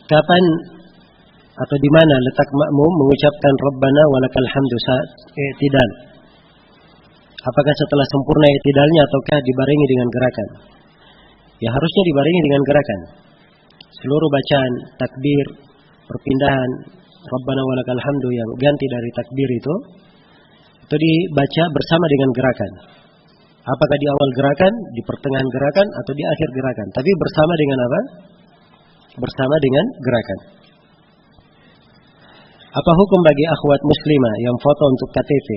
kapan atau di mana letak makmum mengucapkan Rabbana walakal hamdu saat i'tidal? Apakah setelah sempurna i'tidalnya ataukah dibarengi dengan gerakan? Ya harusnya dibarengi dengan gerakan. Seluruh bacaan takbir, perpindahan Rabbana walakal hamdu yang ganti dari takbir itu dibaca bersama dengan gerakan. Apakah di awal gerakan, di pertengahan gerakan, atau di akhir gerakan? Tapi bersama dengan apa? Bersama dengan gerakan. Apa hukum bagi akhwat muslimah yang foto untuk KTP?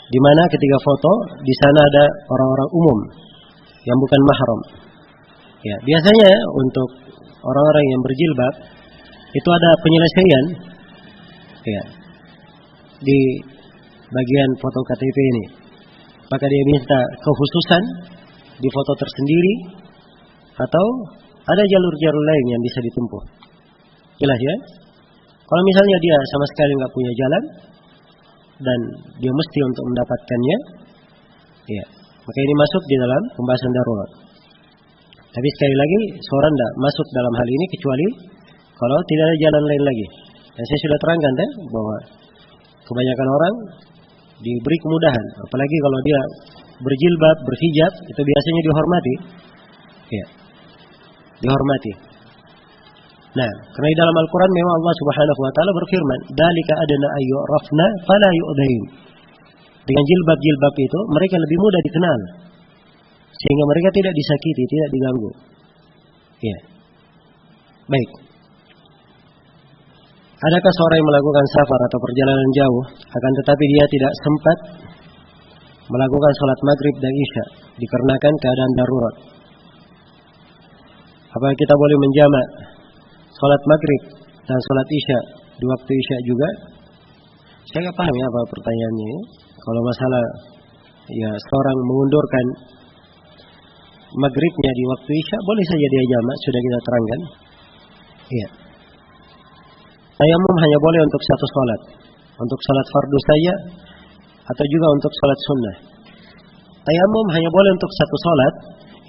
Di mana ketika foto di sana ada orang-orang umum yang bukan mahram. Ya, biasanya untuk orang-orang yang berjilbab itu ada penyelesaian ya di bagian foto KTP ini. Maka dia minta kekhususan di foto tersendiri atau ada jalur-jalur lain yang bisa ditempuh. Jelas ya? Kalau misalnya dia sama sekali nggak punya jalan dan dia mesti untuk mendapatkannya, ya, maka ini masuk di dalam pembahasan darurat. Tapi sekali lagi, seorang tidak masuk dalam hal ini kecuali kalau tidak ada jalan lain lagi. Dan saya sudah terangkan bahwa kebanyakan orang diberi kemudahan, apalagi kalau dia berjilbab, berhijab, itu biasanya dihormati. Ya, dihormati. Nah, karena di dalam Al-Quran memang Allah Subhanahu Wa Taala berfirman, "Dalika adna ayyurafna fala yu'dain." Dengan jilbab-jilbab itu mereka lebih mudah dikenal, sehingga mereka tidak disakiti, tidak diganggu. Ya, baik. Adakah seorang yang melakukan safar atau perjalanan jauh, akan tetapi dia tidak sempat melakukan sholat maghrib dan isya dikarenakan keadaan darurat? Apakah kita boleh menjamak sholat maghrib dan sholat isya di waktu isya juga? Saya nggak paham ya apa pertanyaannya. Kalau masalah ya seorang mengundurkan maghribnya di waktu isya, boleh saja dia jamak, sudah kita terangkan. Iya. Tayamum hanya boleh untuk satu sholat, untuk sholat fardu saja atau juga untuk sholat sunnah. Tayamum hanya boleh untuk satu sholat,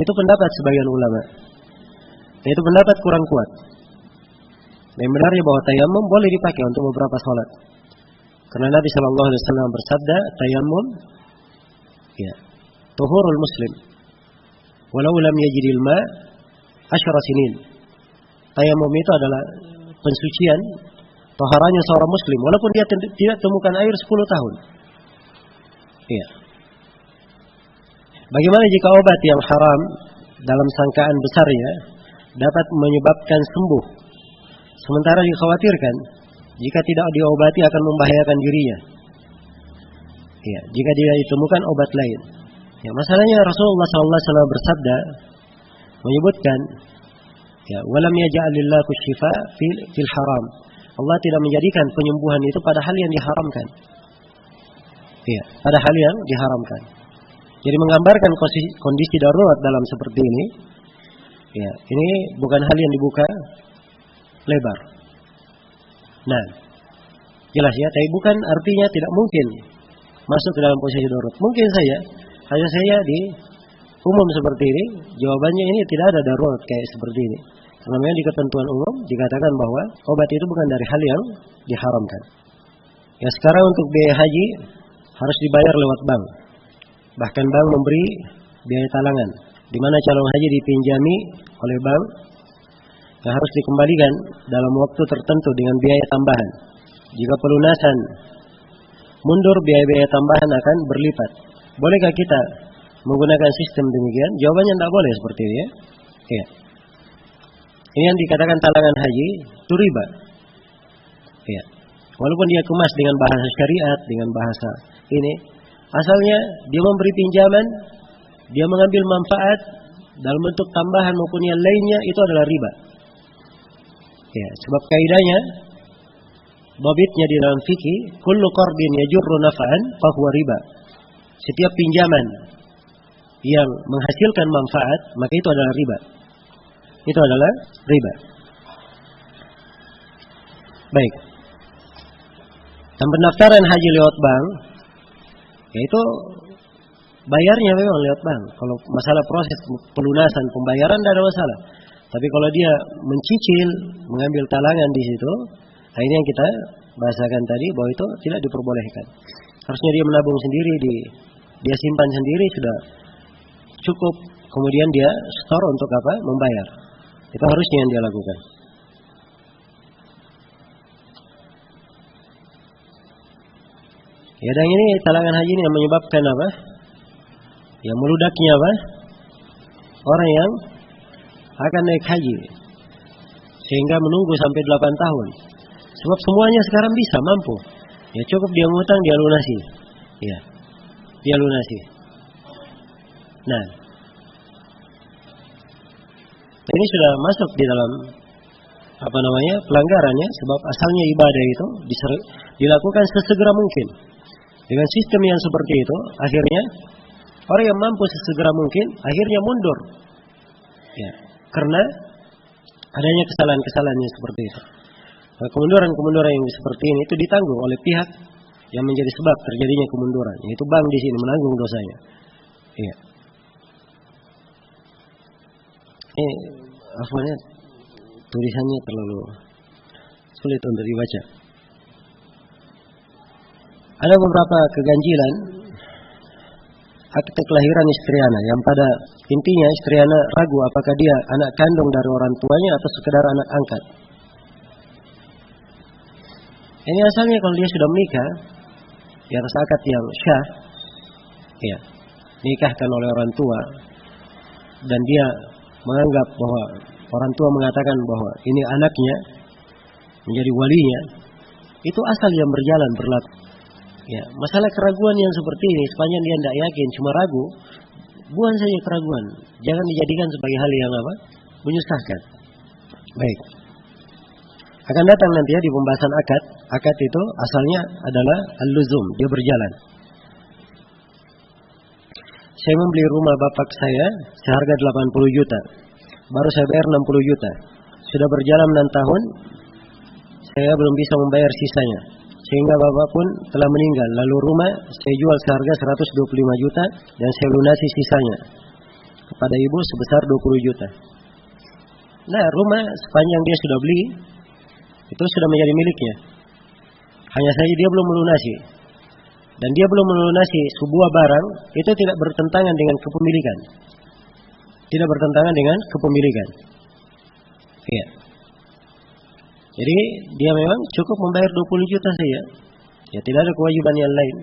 itu pendapat sebagian ulama. Itu pendapat kurang kuat. Dan benarnya bahwa tayamum boleh dipakai untuk beberapa sholat. Karena Nabi Shallallahu Alaihi Wasallam bersabda, tayamum, ya, tuhurul muslim, walau lam yajidil ma, asyara sinin. Tayamum itu adalah pensucian, taharanya seorang muslim, walaupun dia tidak temukan air 10 tahun. Iya. Bagaimana jika obat yang haram dalam sangkaan besarnya dapat menyebabkan sembuh, sementara dikhawatirkan jika tidak diobati akan membahayakan dirinya? Ya, jika tidak ditemukan obat lain. Ya, masalahnya Rasulullah SAW bersabda menyebutkan, ya, walam yaj'alillahu syifa fil haram. Allah tidak menjadikan penyembuhan itu pada hal yang diharamkan. Ya, pada hal yang diharamkan. Jadi menggambarkan kondisi darurat dalam seperti ini, ya, ini bukan hal yang dibuka lebar. Nah, jelas ya, tapi bukan artinya tidak mungkin masuk ke dalam posisi darurat. Mungkin saja, hanya saya di umum seperti ini, jawabannya ini tidak ada darurat kayak seperti ini. Karena memang di ketentuan umum dikatakan bahwa obat itu bukan dari hal yang diharamkan. Ya, sekarang untuk biaya haji harus dibayar lewat bank. Bahkan bank memberi biaya talangan, di mana calon haji dipinjami oleh bank yang harus dikembalikan dalam waktu tertentu dengan biaya tambahan. Jika pelunasan mundur, biaya-biaya tambahan akan berlipat. Bolehkah kita menggunakan sistem demikian? Jawabannya tidak boleh seperti ini ya. Ya. Ini yang dikatakan talangan haji itu riba. Ya. Walaupun dia kemas dengan bahasa syariat, dengan bahasa ini, asalnya dia memberi pinjaman, dia mengambil manfaat dalam bentuk tambahan maupun yang lainnya, itu adalah riba. Ya, sebab kaidahnya, babitnya di dalam fikih, kullu qardin yajurru naf'an fahuwa riba. Setiap pinjaman yang menghasilkan manfaat, maka itu adalah riba. Itu adalah riba. Baik. Dan pendaftaran haji lewat bank, yaitu bayarnya memang lewat bank. Kalau masalah proses pelunasan pembayaran tidak ada masalah. Tapi kalau dia mencicil, mengambil talangan di situ, nah ini yang kita bahasakan tadi bahwa itu tidak diperbolehkan. Harusnya dia menabung sendiri, dia simpan sendiri sudah cukup. Kemudian dia store untuk apa? Membayar. Itu harusnya yang dia lakukan. Ya, dan ini talangan haji ini yang menyebabkan apa? Yang meludaknya apa? Orang yang akan naik haji sehingga menunggu sampai 8 tahun. Sebab semuanya sekarang bisa, mampu. Ya cukup dia ngutang, dia lunasi. Ya, dia lunasi. Nah, ini sudah masuk di dalam pelanggarannya, sebab asalnya ibadah itu dilakukan sesegera mungkin. Dengan sistem yang seperti itu, akhirnya orang yang mampu sesegera mungkin akhirnya mundur. Ya, karena adanya kesalahan-kesalahan yang seperti itu. Nah, kemunduran-kemunduran yang seperti ini itu ditanggung oleh pihak yang menjadi sebab terjadinya kemunduran, yaitu bank di sini menanggung dosanya. Iya. Afwannya tulisannya terlalu sulit untuk dibaca. Ada beberapa keganjilan akte kelahiran istri anak yang pada intinya istri anak ragu apakah dia anak kandung dari orang tuanya atau sekedar anak angkat. Ini asalnya kalau dia sudah menikah di atas akad yang syah, ya, nikahkan oleh orang tua dan dia menganggap bahwa orang tua mengatakan bahwa ini anaknya menjadi walinya, itu asal yang berjalan berlaku. Ya, masalah keraguan yang seperti ini sepanjang dia tidak yakin, cuma ragu, buang saja keraguan. Jangan dijadikan sebagai hal yang apa? Menyusahkan. Baik. Akan datang nanti ya di pembahasan akad. Akad itu asalnya adalah al-luzum, dia berjalan. Saya membeli rumah bapak saya seharga 80 juta. Baru saya bayar 60 juta. Sudah berjalan 6 tahun, saya belum bisa membayar sisanya. Sehingga bapak pun telah meninggal. Lalu rumah saya jual seharga 125 juta dan saya lunasi sisanya kepada ibu sebesar 20 juta. Nah, rumah sepanjang dia sudah beli itu sudah menjadi miliknya. Hanya saja dia belum melunasi. Dan dia belum melunasi sebuah barang itu tidak bertentangan dengan kepemilikan. Tidak bertentangan dengan kepemilikan. Iya. Jadi dia memang cukup membayar 20 juta saja. Ya, tidak ada kewajiban yang lain.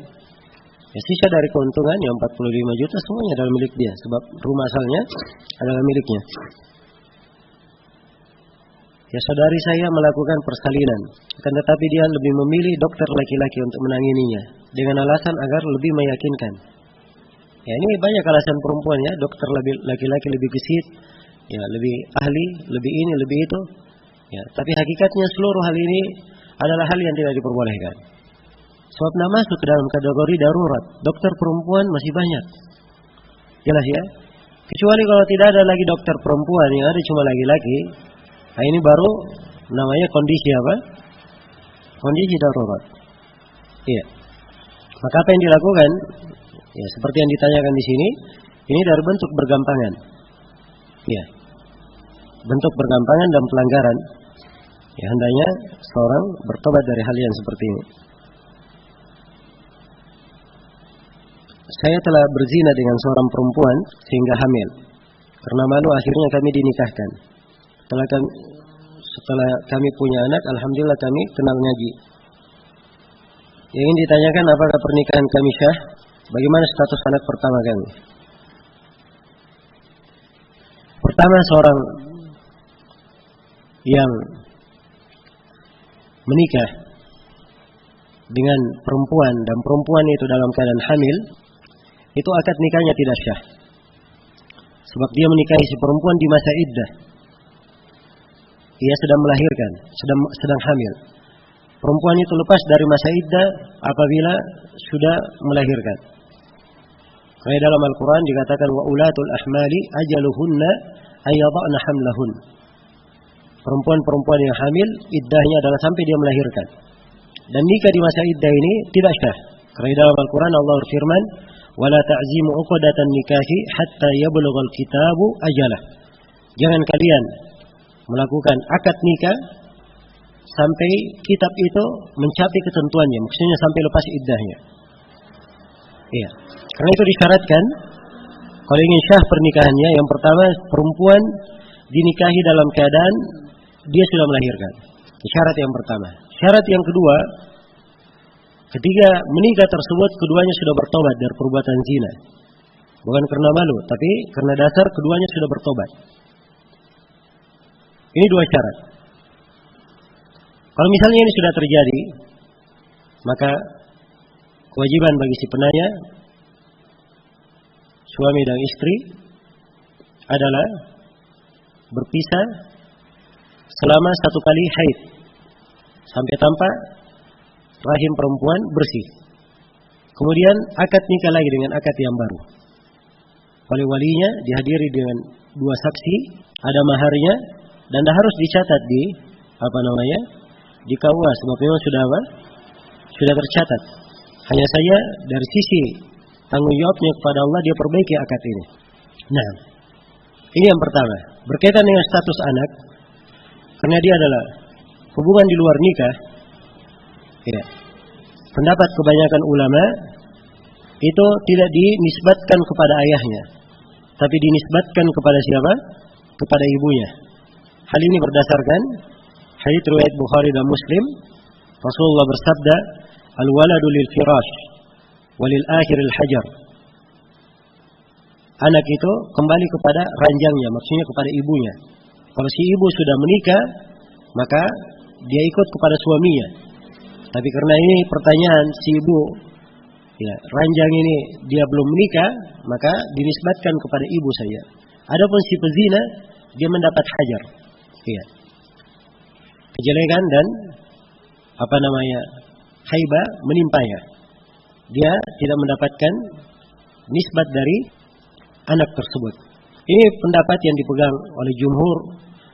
Ya, sisa dari keuntungan yang 45 juta semuanya adalah milik dia. Sebab rumah asalnya adalah miliknya. Ya, saudari saya melakukan persalinan. Akan tetapi dia lebih memilih dokter laki-laki untuk menangininya. Dengan alasan agar lebih meyakinkan. Ya, ini banyak alasan perempuan ya. Dokter laki-laki lebih gesit. Ya, lebih ahli, lebih ini, lebih itu. Ya, tapi hakikatnya seluruh hal ini adalah hal yang tidak diperbolehkan. Sebab tidak masuk ke dalam kategori darurat. Dokter perempuan masih banyak. Jelas ya? Kecuali kalau tidak ada lagi dokter perempuan, yang ada cuma laki-laki. Nah, ini baru namanya kondisi apa? Kondisi darurat. Iya. Maka apa yang dilakukan? Ya, seperti yang ditanyakan di sini, ini dari bentuk bergampangan. Iya. Bentuk bergampangan dan pelanggaran. Ya, hendaknya seorang bertobat dari hal yang seperti ini. Saya telah berzina dengan seorang perempuan sehingga hamil. Karena malu akhirnya kami dinikahkan. Setelah kami punya anak, alhamdulillah kami kenal ngaji. Yang ingin ditanyakan, apakah pernikahan kami syah? Bagaimana status anak pertama kami? Pertama, seorang yang menikah dengan perempuan dan perempuan itu dalam keadaan hamil, itu akad nikahnya tidak syah. Sebab dia menikahi si perempuan di masa iddah. Ia sedang melahirkan, sedang hamil. Perempuan itu lepas dari masa iddah apabila sudah melahirkan. Karena dalam Al-Quran dikatakan wa ulatul ahmali ajaluhunna ayyada'na hamlahun. Perempuan-perempuan yang hamil iddahnya adalah sampai dia melahirkan. Dan nikah di masa iddah ini tidak syah. Karena dalam Al-Quran Allah berfirman wala ta'zimu uqdatan nikahi hatta yablughal kitabu ajalah. Jangan kalian melakukan akad nikah sampai kitab itu mencapai ketentuannya, maksudnya sampai lepas iddahnya. Iya. Karena itu disyaratkan kalau ingin syah pernikahannya, yang pertama perempuan dinikahi dalam keadaan dia sudah melahirkan. Syarat yang pertama. Syarat yang kedua, ketika menikah tersebut keduanya sudah bertobat dari perbuatan zina. Bukan karena malu, tapi karena dasar keduanya sudah bertobat. Ini dua syarat. Kalau misalnya ini sudah terjadi, maka kewajiban bagi si penanya, suami dan istri, adalah berpisah selama 1 kali haid, sampai tampak rahim perempuan bersih. Kemudian akad nikah lagi dengan akad yang baru. Oleh walinya dihadiri dengan 2 saksi, ada maharnya, dan harus dicatat di di KUA, sebab memang sudah tercatat. Hanya saja dari sisi tanggung jawabnya kepada Allah dia perbaiki akad ini. Nah, ini yang pertama. Berkaitan dengan status anak, karena dia adalah hubungan di luar nikah. Ya. Pendapat kebanyakan ulama itu tidak dinisbatkan kepada ayahnya, tapi dinisbatkan kepada siapa? Kepada ibunya. Hal ini berdasarkan hadits riwayat Bukhari dan Muslim. Rasulullah bersabda, "Al-waladu lil firash walil akhiril hajar." Anak itu kembali kepada ranjangnya, maksudnya kepada ibunya. Kalau si ibu sudah menikah, maka dia ikut kepada suaminya. Tapi karena ini pertanyaan si ibu, ya, ranjang ini dia belum menikah, maka dinisbatkan kepada ibu saja. Adapun si pezina, dia mendapat hajar. Iya. Kejelekan dan haibah menimpanya. Dia tidak mendapatkan nisbat dari anak tersebut. Ini pendapat yang dipegang oleh jumhur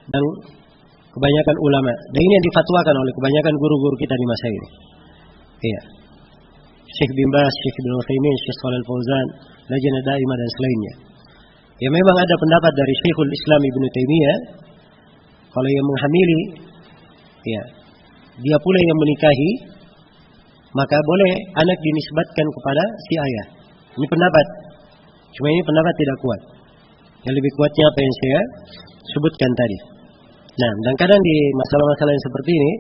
dan kebanyakan ulama. Dan ini yang difatwakan oleh kebanyakan guru-guru kita di masa ini. Iya. Syekh bin Baz, Syekh bin Utsaimin, Syekh Shalal Fauzan, Lajnah Daimah dan selainnya. Ya, memang ada pendapat dari Syekhul Islam Ibnu Taimiyah, kalau yang menghamili, ya, dia pula yang menikahi, maka boleh anak dinisbatkan kepada si ayah. Ini pendapat. Cuma ini pendapat tidak kuat. Yang lebih kuatnya apa yang saya sebutkan tadi. Nah, dan kadang di masalah-masalah yang seperti ini,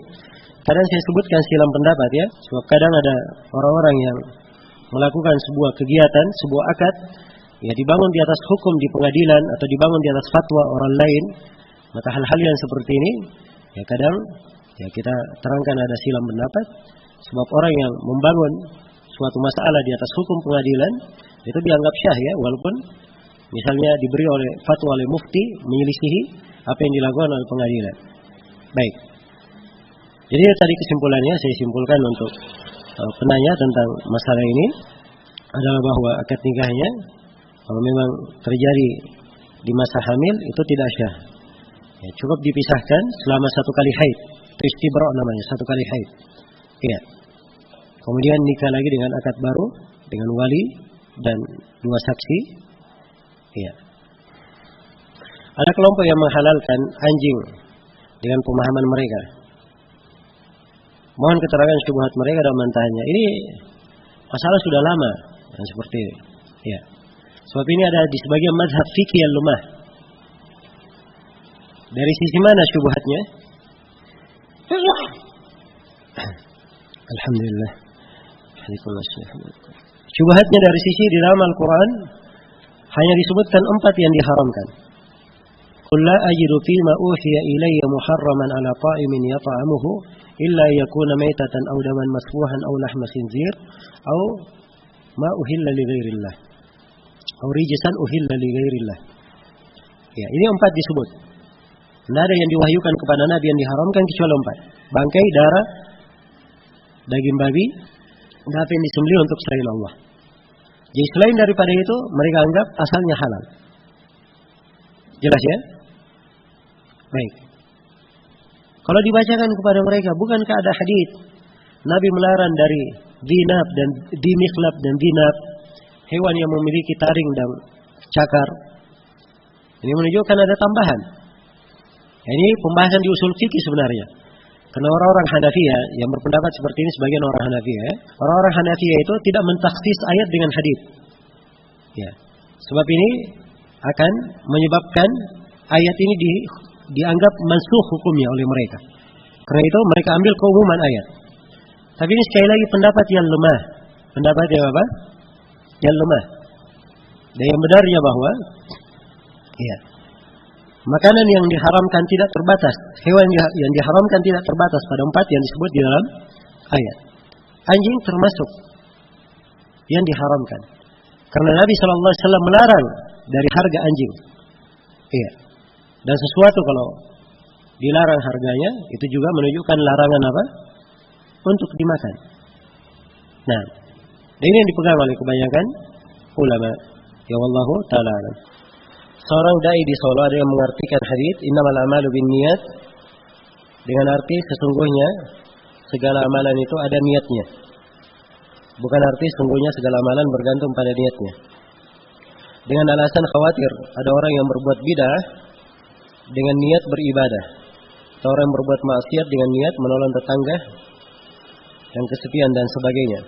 kadang saya sebutkan silang pendapat, ya. Sebab kadang ada orang-orang yang melakukan sebuah kegiatan, sebuah akad, ya, dibangun di atas hukum di pengadilan atau dibangun di atas fatwa orang lain. Maka hal-hal yang seperti ini, ya, kadang ya kita terangkan ada silang pendapat. Sebab orang yang membangun suatu masalah di atas hukum pengadilan itu dianggap syah, ya, walaupun misalnya diberi oleh fatwa oleh mufti menyelisihi apa yang dilakukan oleh pengadilan. Baik. Jadi tadi kesimpulannya saya simpulkan untuk penanya tentang masalah ini adalah bahwa akad nikahnya kalau memang terjadi di masa hamil itu tidak syah. Ya, cukup dipisahkan selama 1 kali haid. Istibra namanya, 1 kali haid. Iya. Kemudian nikah lagi dengan akad baru, dengan wali dan 2 saksi. Iya. Ada kelompok yang menghalalkan anjing dengan pemahaman mereka. Mohon keterangan syubhat mereka dalam bantahannya. Ini masalah sudah lama yang seperti ini. Ya. Sebab ini ada di sebagian mazhab fikih yang lemah. Dari sisi mana syubhatnya? Alhamdulillah. Syubhatnya dari sisi di dalam Al-Quran hanya disebutkan 4 yang diharamkan. Qul la ajidu fima uhiya ilayya muharraman ala ta'imin yata'amuhu illa yakuna maytatan aw daman masfuhan aw lahma khinzir aw ma uhilla li ghairillah aw rijsan uhilla li ghairillah. Ya, ini 4 disebut. Tidak ada yang diwahyukan kepada Nabi yang diharamkan kecuali 4. Bangkai, darah, daging babi, dan apa yang disembelih untuk selain Allah. Jadi selain daripada itu mereka anggap asalnya halal. Jelas, ya? Baik. Kalau dibacakan kepada mereka, bukankah ada hadis Nabi melarang dari dinab dan dimikhlab dan dinab, hewan yang memiliki taring dan cakar. Ini menunjukkan ada tambahan. Ini pembahasan di usul fikih sebenarnya. Karena orang-orang Hanafiyah yang berpendapat seperti ini, sebagian orang Hanafiyah, orang-orang Hanafiyah itu tidak mentaksis ayat dengan hadis. Ya. Sebab ini akan menyebabkan ayat ini dianggap mansukh hukumnya oleh mereka. Karena itu mereka ambil keumuman ayat. Tapi ini sekali lagi pendapat yang lemah. Pendapat yang apa? Yang lemah. Dan yang benarnya bahwa ya, makanan yang diharamkan tidak terbatas, hewan yang diharamkan tidak terbatas pada 4 yang disebut di dalam ayat. Anjing termasuk yang diharamkan. Karena Nabi SAW melarang dari harga anjing. Iya. Dan sesuatu kalau dilarang harganya, itu juga menunjukkan larangan apa? Untuk dimakan. Nah, ini yang dipegang oleh kebanyakan ulama. Ya wallahu ta'ala alam. Seorang dai di Solo ada yang mengartikan hadis innamal a'malu binniyat dengan arti sesungguhnya segala amalan itu ada niatnya. Bukan arti sesungguhnya segala amalan bergantung pada niatnya. Dengan alasan khawatir ada orang yang berbuat bid'ah dengan niat beribadah. Atau orang yang berbuat maksiat dengan niat menolong tetangga dan kesepian dan sebagainya.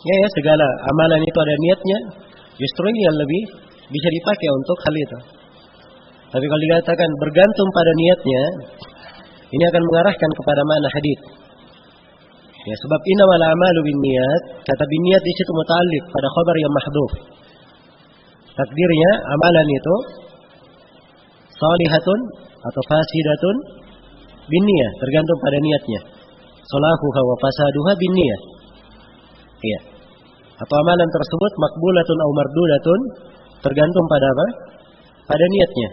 Ya, segala amalan itu ada niatnya. Justru ini yang lebih bisa dipakai untuk hal itu. Tapi kalau dikatakan bergantung pada niatnya, ini akan mengarahkan kepada makna hadis. Ya, sebab innamal a'malu binniyat, kata binniyat di situ muta'alliq pada khabar yang mahdhuf. Takdirnya amalan itu salihatun atau fasidatun binniyah, tergantung pada niatnya. Salahuha wa fasaduha binniyah. Iya. Atau amalan tersebut makbulatun atau mardudatun, tergantung pada apa? Pada niatnya.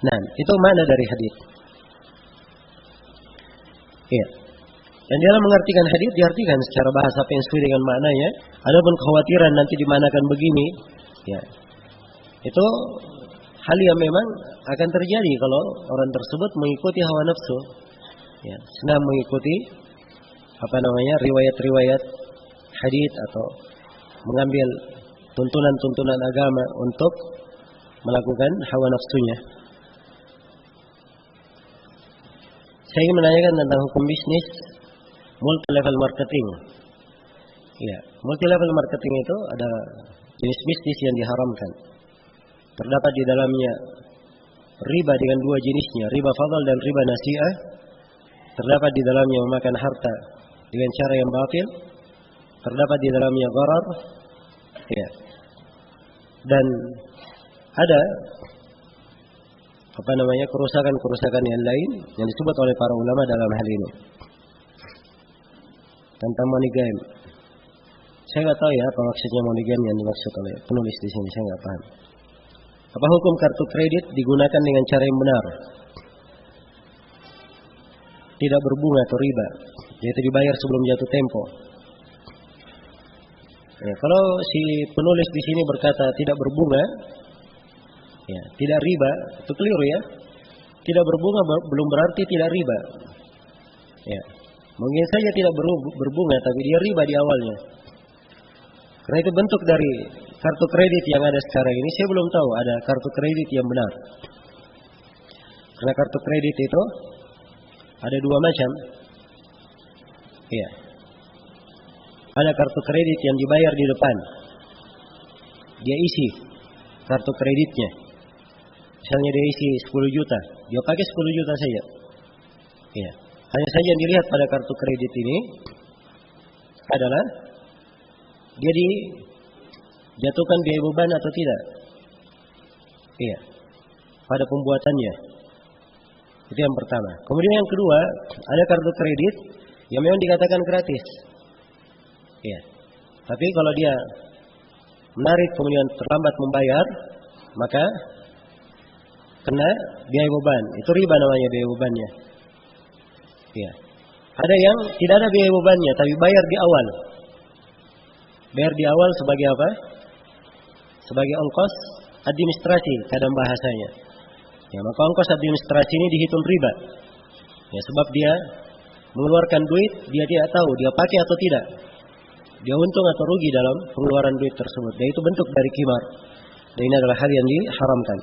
Nah, itu makna dari hadis. Iya. Dan dalam mengartikan hadis diartikan secara bahasa apa yang sesuai dengan maknanya. Adapun kekhawatiran nanti dimanakan begini, ya. Itu hal yang memang akan terjadi kalau orang tersebut mengikuti hawa nafsu. Ya, senang mengikuti riwayat-riwayat hadis atau mengambil tuntunan-tuntunan agama untuk melakukan hawa nafsunya. Saya ingin menanyakan tentang hukum bisnis multi level marketing. Ya, multi level marketing itu ada jenis bisnis yang diharamkan. Terdapat di dalamnya riba dengan 2 jenisnya, riba fadl dan riba nasi'ah. Terdapat di dalamnya memakan harta dengan cara yang batil. Terdapat di dalamnya gharar. Ya. Dan ada kerusakan-kerusakan yang lain yang disebut oleh para ulama dalam hal ini. Tentang money game. Saya nggak tahu ya apa maksudnya money game yang dimaksud oleh penulis di sini, saya nggak paham. Apa hukum kartu kredit digunakan dengan cara yang benar? Tidak berbunga atau riba, yaitu dibayar sebelum jatuh tempo. Ya, kalau si penulis di sini berkata tidak berbunga, ya, tidak riba, itu keliru ya. Tidak berbunga belum berarti tidak riba. Ya, mungkin saja tidak berbunga, tapi dia riba di awalnya. Karena itu bentuk dari kartu kredit yang ada sekarang ini, saya belum tahu ada kartu kredit yang benar. Karena kartu kredit itu ada 2 macam. Iya. Ada kartu kredit yang dibayar di depan. Dia isi kartu kreditnya. Misalnya dia isi 10 juta. Dia pakai 10 juta saja. Iya. Hanya saja yang dilihat pada kartu kredit ini adalah dia dijatuhkan biaya beban atau tidak. Iya. Pada pembuatannya. Itu yang pertama. Kemudian yang kedua, ada kartu kredit yang memang dikatakan gratis. Iya. Tapi kalau dia menarik kemudian terlambat membayar, maka kena biaya beban. Itu riba namanya biaya bebannya. Iya. Ada yang tidak ada biaya bebannya tapi bayar di awal. Bayar di awal sebagai apa? Sebagai ongkos administrasi kadang bahasanya. Ya, maka ongkos administrasi ini dihitung riba. Ya, sebab dia mengeluarkan duit, dia tidak tahu dia pakai atau tidak. Dia untung atau rugi dalam pengeluaran duit tersebut. Dan itu bentuk dari qimar. Dan ini adalah hal yang diharamkan.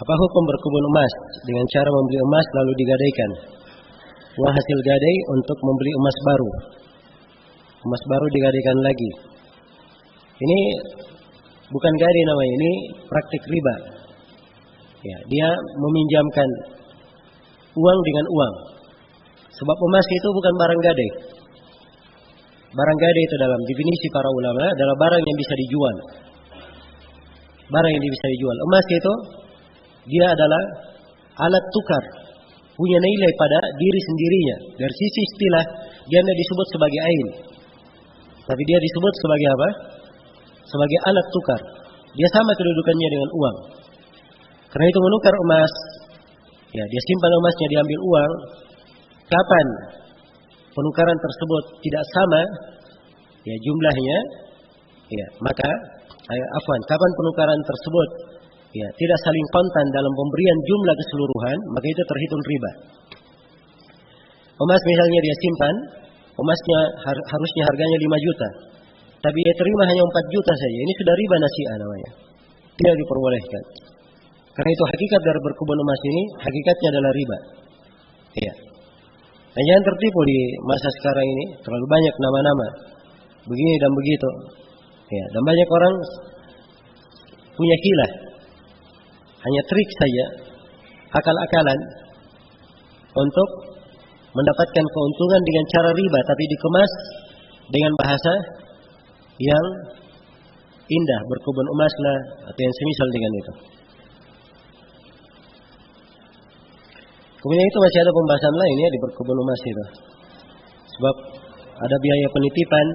Apa hukum berkebun emas dengan cara membeli emas lalu digadaikan? Uang hasil gadai untuk membeli emas baru. Emas baru digadaikan lagi. Ini bukan gadai namanya, ini praktik riba. Ya, dia meminjamkan uang dengan uang. Sebab emas itu bukan barang gadai. Barang gadai itu dalam definisi para ulama adalah barang yang bisa dijual. Barang yang bisa dijual. Emas itu dia adalah alat tukar, punya nilai pada diri sendirinya. Dari sisi istilah dia tidak disebut sebagai ain, tapi dia disebut sebagai apa? Sebagai alat tukar. Dia sama kedudukannya dengan uang. Karena itu menukar emas, ya dia simpan emasnya, diambil uang. Kapan penukaran tersebut tidak sama, ya jumlahnya, ya maka kapan penukaran tersebut ya tidak saling kontan dalam pemberian jumlah keseluruhan, maka itu terhitung riba. Emas misalnya dia simpan, emasnya harusnya harganya 5 juta, tapi dia terima hanya 4 juta saja. Ini sudah riba nasi'ah namanya. Tidak diperbolehkan. Karena itu hakikat dari berkebun emas ini, hakikatnya adalah riba. Iya. Dan jangan tertipu di masa sekarang ini, terlalu banyak nama-nama begini dan begitu. Ya, dan banyak orang punya hilah, hanya trik saja, akal-akalan untuk mendapatkan keuntungan dengan cara riba, tapi dikemas dengan bahasa yang indah, berkebun emas lah, atau yang semisal dengan itu. Kemudian itu masih ada pembahasan lain ya di berkebun emas itu. Sebab ada biaya penitipan.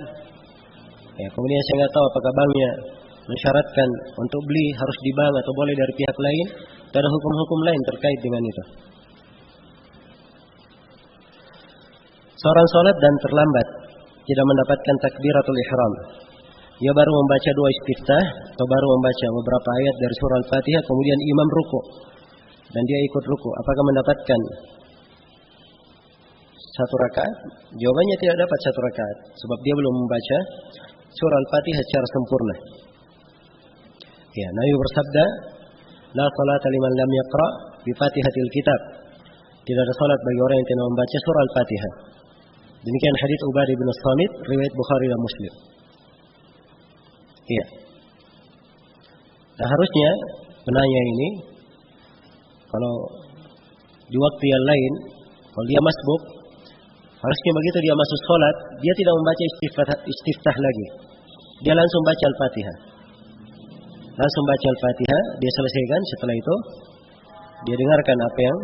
Ya, kemudian saya nggak tahu apakah banknya mensyaratkan untuk beli harus di bank atau boleh dari pihak lain. Ada hukum-hukum lain terkait dengan itu. Seorang sholat dan terlambat, tidak mendapatkan takbiratul ihram. Dia baru membaca 2 istiftah atau baru membaca beberapa ayat dari surah Al-Fatihah, kemudian imam ruku dan dia ikut ruku. Apakah mendapatkan 1 rakaat? Jawabannya tidak dapat 1 rakaat, sebab dia belum membaca surah Al-Fatihah secara sempurna. Ya, Nabi bersabda, "La salata liman lam yaqra bi Fatihatil Kitab." Tidak ada salat bagi orang yang tidak membaca surah Al-Fatihah. Demikian hadis Ubadah bin Samit riwayat Bukhari dan Muslim. Iya. Nah, harusnya penanya ini kalau di waktu yang lain, kalau dia masbuk, harusnya begitu dia masuk sholat, dia tidak membaca istiftah lagi. Dia langsung baca Al-Fatihah. Langsung baca Al-Fatihah, dia selesaikan, setelah itu dia dengarkan apa yang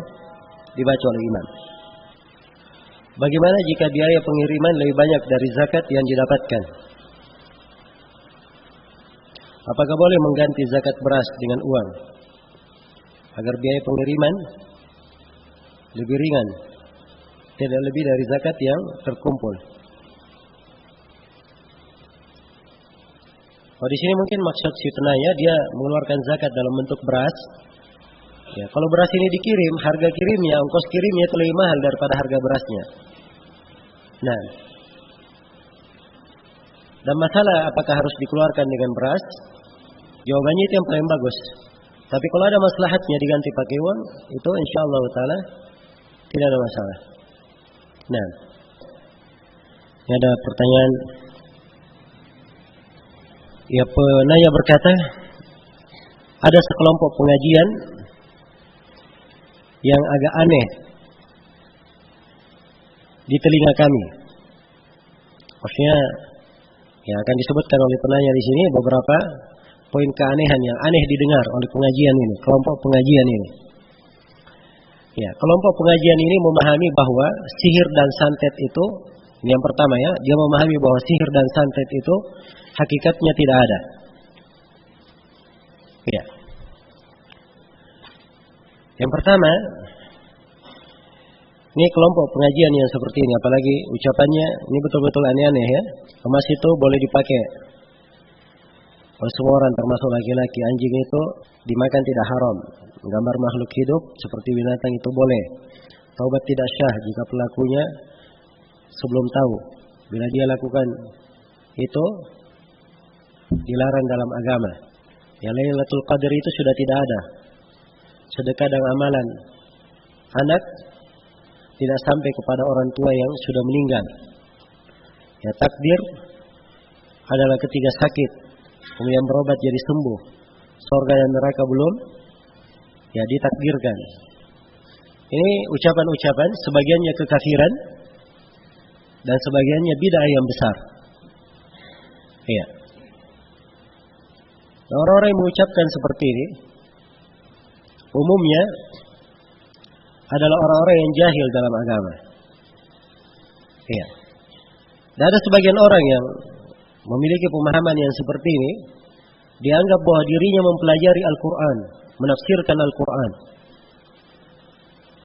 dibaca oleh imam. Bagaimana jika biaya pengiriman lebih banyak dari zakat yang didapatkan? Apakah boleh mengganti zakat beras dengan uang agar biaya pengiriman lebih ringan, tidak lebih dari zakat yang terkumpul? Oh, di sini mungkin maksud si penanya dia mengeluarkan zakat dalam bentuk beras. Ya, kalau beras ini dikirim, harga kirimnya, ongkos kirimnya itu lebih mahal daripada harga berasnya. Nah, dan masalah apakah harus dikeluarkan dengan beras? Jawabannya itu yang paling bagus. Tapi kalau ada maslahatnya diganti pakai uang, itu insyaallah taala tidak ada masalah. Nah, ini ada pertanyaan. Ya, penanya berkata, ada sekelompok pengajian yang agak aneh di telinga kami. Maksudnya, ya akan disebutkan oleh penanya di sini beberapa poin keanehan yang aneh didengar oleh pengajian ini, kelompok pengajian ini. Ya, kelompok pengajian ini memahami bahwa sihir dan santet itu, ini yang pertama ya, dia memahami bahwa sihir dan santet itu hakikatnya tidak ada. Ya. Yang pertama, ini kelompok pengajian yang seperti ini, apalagi ucapannya ini betul-betul aneh-aneh ya. Emas itu boleh dipakai oleh semua orang termasuk laki-laki. Anjing itu dimakan tidak haram. Gambar makhluk hidup seperti binatang itu boleh. Taubat tidak syah jika pelakunya sebelum tahu. Bila dia lakukan itu dilarang dalam agama. Yang Lailatul Qadar itu sudah tidak ada. sedekah dan amalan anak tidak sampai kepada orang tua yang sudah meninggal. Ya, takdir adalah ketika sakit kemudian berobat jadi sembuh, surga dan neraka belum ya ditakdirkan. Ini ucapan-ucapan sebagiannya kekafiran dan sebagiannya bid'ah yang besar. Iya. Nah, orang-orang yang mengucapkan seperti ini umumnya adalah orang-orang yang jahil dalam agama. Iya. Dan ada sebagian orang yang memiliki pemahaman yang seperti ini, dianggap bahwa dirinya mempelajari Al-Quran, menafsirkan Al-Quran.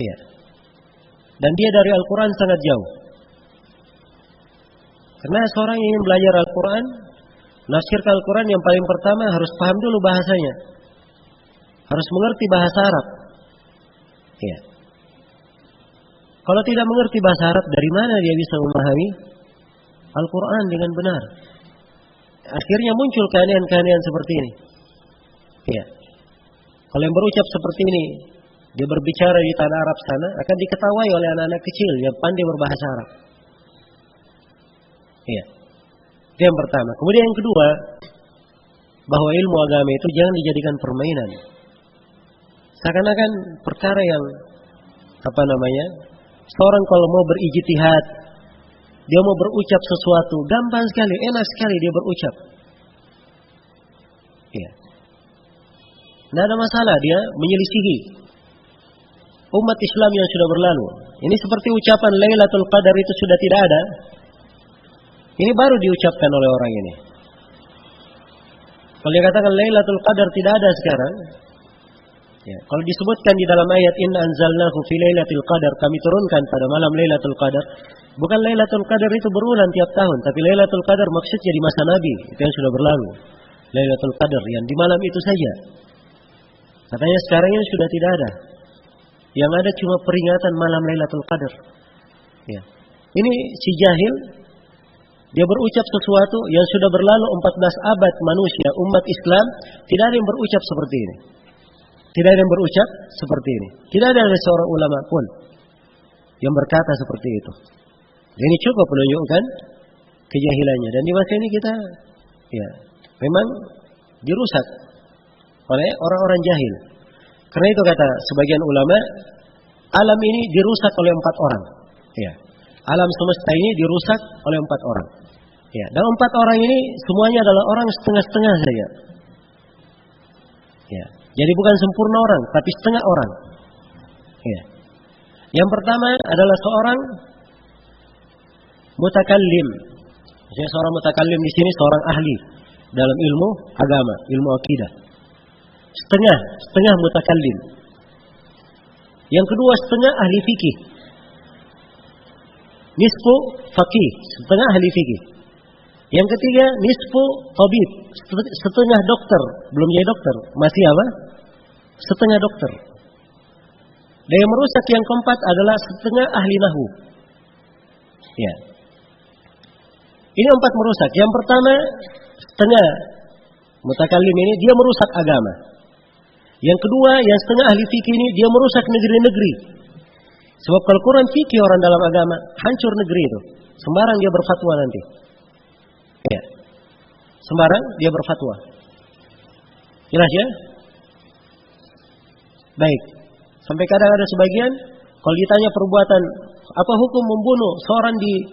Iya. Dan dia dari Al-Quran sangat jauh. Karena seorang yang ingin belajar Al-Quran, menafsirkan Al-Quran yang paling pertama harus paham dulu bahasanya. Harus mengerti bahasa Arab. Iya. Kalau tidak mengerti bahasa Arab, dari mana dia bisa memahami Al-Quran dengan benar? Akhirnya muncul keanehan-keanehan seperti ini. Iya. Kalau yang berucap seperti ini, dia berbicara di tanah Arab sana, akan diketahui oleh anak-anak kecil yang pandai berbahasa Arab. Iya. Itu yang pertama. Kemudian yang kedua, bahwa ilmu agama itu jangan dijadikan permainan. Seakan-akan perkara yang seorang kalau mau berijtihad, dia mau berucap sesuatu, gampang sekali, enak sekali dia berucap. Iya. Tidak ada masalah dia menyelisihi umat Islam yang sudah berlalu. Ini seperti ucapan Lailatul Qadar itu sudah tidak ada. Ini baru diucapkan oleh orang ini. Kalau dia katakan Lailatul Qadar tidak ada sekarang, ya, kalau disebutkan di dalam ayat Inna anzalnahu fi Lailatul Qadar, kami turunkan pada malam Lailatul Qadar, bukan Lailatul Qadar itu berulang tiap tahun, tapi Lailatul Qadar maksudnya di masa Nabi, itu yang sudah berlalu. Lailatul Qadar yang di malam itu saja. Katanya sekarang ini sudah tidak ada. Yang ada cuma peringatan malam Lailatul Qadar. Ya. Ini si jahil, dia berucap sesuatu yang sudah berlalu 14 abad manusia, umat Islam, tidak ada yang berucap seperti ini. Tidak ada yang berucap seperti ini. Tidak ada seorang ulama pun yang berkata seperti itu. Ini cukup menunjukkan kejahilannya. Dan di masa ini kita, ya, memang dirusak oleh orang-orang jahil. Karena itu kata sebagian ulama, alam ini dirusak oleh 4 orang. Ya. Alam semesta ini dirusak oleh 4 orang. Ya. Dan 4 orang ini semuanya adalah orang setengah-setengah saja. Ya. Jadi bukan sempurna orang, tapi setengah orang. Ya. Yang pertama adalah seorang mutakallim. Maksudnya seorang mutakallim di sini seorang ahli dalam ilmu agama, ilmu akidah. Setengah mutakallim. Yang kedua setengah ahli fikih. Nisfu faqih, setengah ahli fikih. Yang ketiga nisfu tabib, setengah dokter, belum jadi dokter, masih apa? Setengah dokter. Dan yang merusak yang keempat adalah setengah ahli nahwu. Ya. Ini 4 merusak. Yang pertama setengah mutakallim ini dia merusak agama. Yang kedua, yang setengah ahli fikih ini dia merusak negeri-negeri. Sebab kalau kurang fikih orang dalam agama, hancur negeri itu. Sembarang dia berfatwa nanti. Ya. Sembarang dia berfatwa. Jelas ya? Baik. Sampai kadang ada sebagian kalau ditanya perbuatan apa hukum membunuh seorang di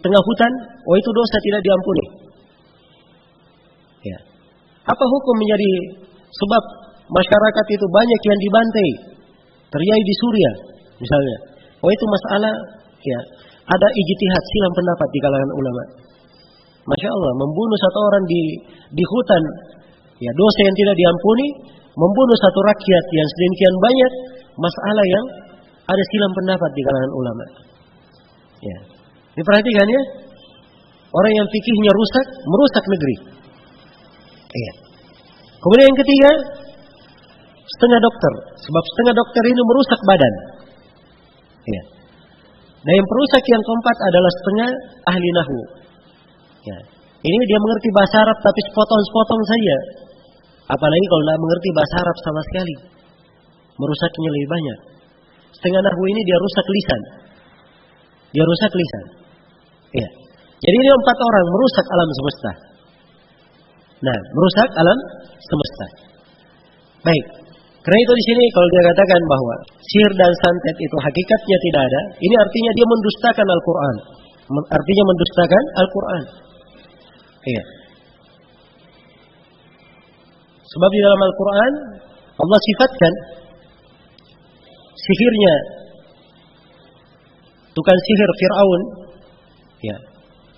tengah hutan, oh itu dosa tidak diampuni. Ya. Apa hukum menjadi sebab masyarakat itu banyak yang dibantai, terjadi di Suriah misalnya. Oh itu masalah, ya, ada ijtihad, silang pendapat di kalangan ulama. Masya Allah, membunuh satu orang di hutan, ya dosa yang tidak diampuni. Membunuh satu rakyat yang sedemikian banyak, masalah yang ada silang pendapat di kalangan ulama. Ya, diperhatikan ya, orang yang fikihnya rusak, merusak negeri. Iya. Kemudian yang ketiga, setengah dokter. Sebab setengah dokter ini merusak badan. Iya. Dan yang perusak yang keempat adalah setengah ahli nahwu. Ya. Ini dia mengerti bahasa Arab tapi sepotong-sepotong saja. Apalagi kalau tidak mengerti bahasa Arab sama sekali. Merusaknya lebih banyak. Setengah nahwu ini dia rusak lisan. Dia rusak lisan. Iya. Jadi ini 4 orang merusak alam semesta. Nah, merusak alam semesta. Baik. Karena itu di sini kalau dia katakan bahwa sihir dan santet itu hakikatnya tidak ada, ini artinya dia mendustakan Al-Quran. Artinya mendustakan Al-Quran. Iya. Sebab di dalam Al-Quran Allah sifatkan sihirnya tukang sihir Fir'aun. Ya.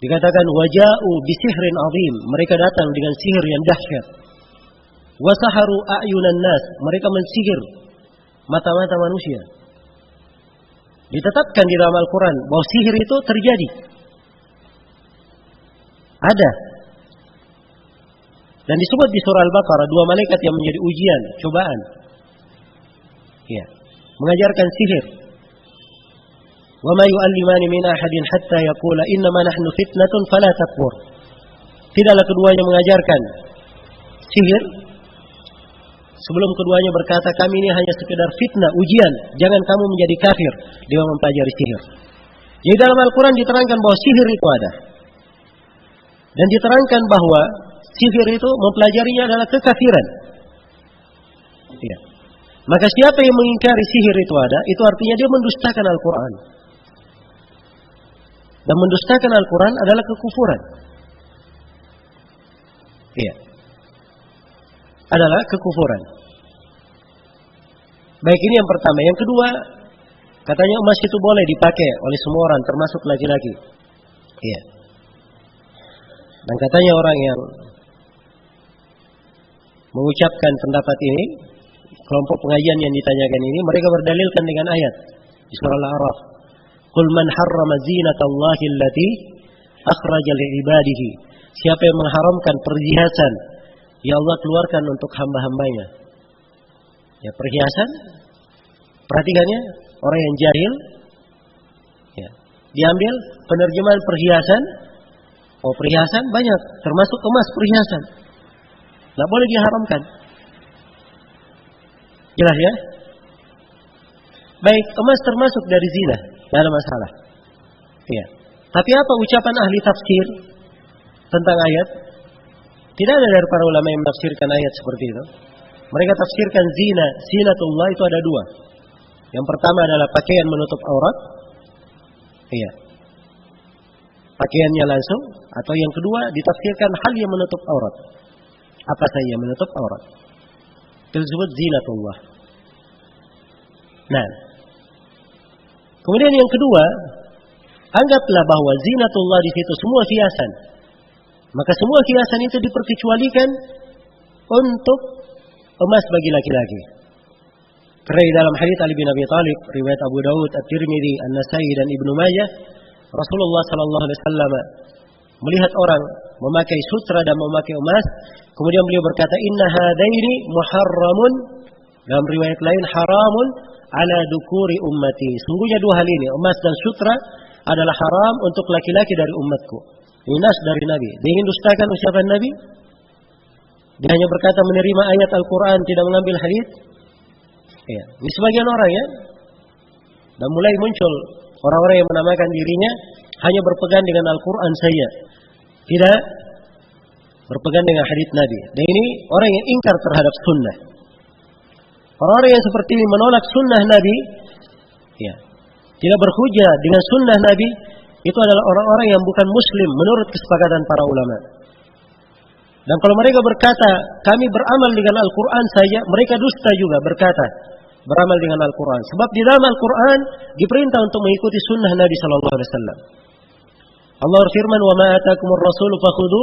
Dikatakan waja'u bisihrin azim. Mereka datang dengan sihir yang dahsyat. Wasaharu a'yunan nas. Mereka mensihir mata-mata manusia. Ditetapkan di dalam Al-Quran bahwa sihir itu terjadi. Ada. Dan disebut di surah Al-Baqarah 2 malaikat yang menjadi ujian, cobaan. Ya. Mengajarkan sihir. Wa ma yu'allimani min ahadin hatta yaqula innama nahnu fitnatun fala takfur. Tidaklah keduanya mengajarkan sihir sebelum keduanya berkata kami ini hanya sekedar fitnah, ujian, jangan kamu menjadi kafir dengan mempelajari sihir. Jadi dalam Al-Quran diterangkan bahwa sihir itu ada. Dan diterangkan bahwa sihir itu mempelajarinya adalah kekafiran. Ya. Maka siapa yang mengingkari sihir itu ada, itu artinya dia mendustakan Al-Quran. Dan mendustakan Al-Quran adalah kekufuran. Iya. Adalah kekufuran. Baik, ini yang pertama. Yang kedua, katanya emas itu boleh dipakai oleh semua orang, termasuk laki-laki. Iya. Dan katanya orang yang mengucapkan pendapat ini, kelompok pengajian yang ditanyakan ini, mereka berdalilkan dengan ayat di surah Al-A'raf. Qul man harrama zinatallahi allati akhraja li'ibadihi. Siapa yang mengharamkan perhiasan yang Allah keluarkan untuk hamba-hambanya. Ya, perhiasan, perhatikannya, orang yang jahil, ya, diambil penerjemahan perhiasan. Oh, perhiasan banyak, termasuk emas perhiasan. Tidak boleh diharamkan. Jelas ya? Baik, emas termasuk dari zina, tidak ada masalah. Ya. Tapi apa ucapan ahli tafsir tentang ayat? Tidak ada dari para ulama yang menafsirkan ayat seperti itu. Mereka tafsirkan zina, zinatullah itu ada 2. Yang pertama adalah pakaian menutup aurat. Iya. Pakaiannya langsung. Atau yang kedua ditafsirkan hal yang menutup aurat. Apa saja yang menutup aurat. Itu disebut zinatullah. Nah. Kemudian yang kedua, anggaplah bahwa zinatullah di situ semua hiasan. Maka semua hiasan itu diperkecualikan untuk emas bagi laki-laki. Karena di dalam hadits Ali bin Abi Thalib, riwayat Abu Daud, At-Tirmidzi, An-Nasai dan Ibnu Majah, Rasulullah sallallahu alaihi wasallam melihat orang memakai sutra dan memakai emas, kemudian beliau berkata, "Inna hadaini muharramun." Dalam riwayat lain, haramun ala dukuri ummati. Sungguhnya 2 hal ini, emas dan sutra adalah haram untuk laki-laki dari umatku. Ini nas dari Nabi. Dia ingin dustakan ucapan Nabi? Dia hanya berkata menerima ayat Al-Quran, tidak mengambil hadis. Ya. Ini sebagian orang ya. Dan mulai muncul orang-orang yang menamakan dirinya hanya berpegang dengan Al-Quran saja, tidak berpegang dengan hadis Nabi. Dan ini orang yang ingkar terhadap sunnah. Orang-orang yang seperti ini menolak sunnah Nabi, ya, tidak berhujjah dengan sunnah Nabi, itu adalah orang-orang yang bukan muslim menurut kesepakatan para ulama. Dan kalau mereka berkata, kami beramal dengan Al-Quran saja, mereka dusta juga berkata, beramal dengan Al-Quran. Sebab di dalam Al-Quran diperintah untuk mengikuti sunnah Nabi sallallahu alaihi wasallam. Allah berfirman, "Wa ma atakumur rasulu fakhudhu,